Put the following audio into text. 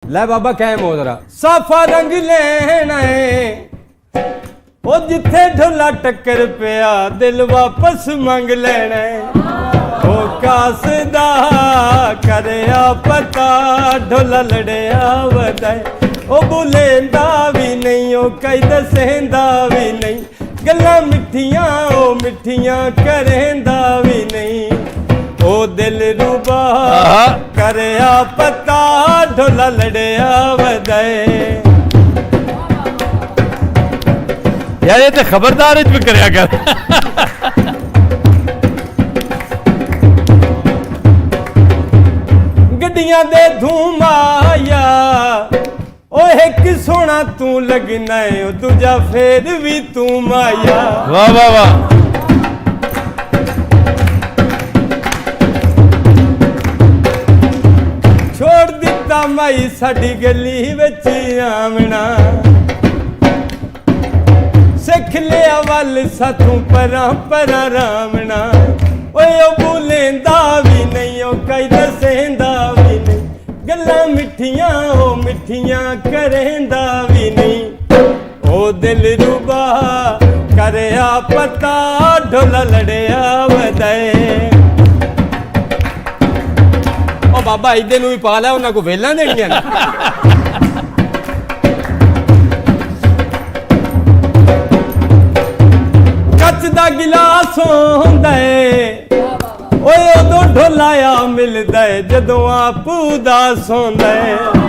ਲੈ ਬਾਬਾ ਕਹਿ ਮੋਦਰਾ ਸਾਫਾ ਰੰਗ ਲੈਣਾ ਏ ਉਹ ਜਿੱਥੇ ਢੋਲਾ ਟੱਕਰ ਪਿਆ ਦਿਲ ਵਾਪਸ ਮੰਗ ਲੈਣਾ ਏ ਉਹ ਕਾਸ ਦਾ ਕਰਿਆ ਪਤਾ ਢੋਲਾ ਲੜਿਆ ਵਦਾਏ ਉਹ ਬੁਲੇਂਦਾ ਵੀ ਨਹੀਂ ਉਹ ਕਈ ਦਸੇਂਦਾ ਵੀ ਨਹੀਂ ਗੱਲਾਂ ਮਿੱਠੀਆਂ ਉਹ ਮਿੱਠੀਆਂ ਕਰੇਂਦਾ ਵੀ ਨਹੀਂ ਉਹ ਦਿਲ ਰੂਬਾ ਕਰਿਆ ਪਤਾ ਢੋਲਾ ਲੜਿਆ ਵਦਾਏ यार ये तो खबरदार भी करया कर गड्डियां दे धूम आया ओ एक सोना तू लगना है ओ दूजा फिर भी तू माया वाह वाह वाह छोड़ दिता माई साडी गली विच आमना सिख लिया वल साथू परा परा रामना ओए बोलेंदा भी नहीं ओ कई दसेंदा भी नहीं गल्लां मिठियां ओ मिठियां करेंदा भी नहीं ओ दिल रुबा करया पता ढोला लड़िया वदाए ओ बाबा इदे नूं भी पा लै उन्हां को वेलां देणियां ने दा गिलास होंदा है ओए उदों ढोलाया मिलदा है जदों आप उदास होंदा है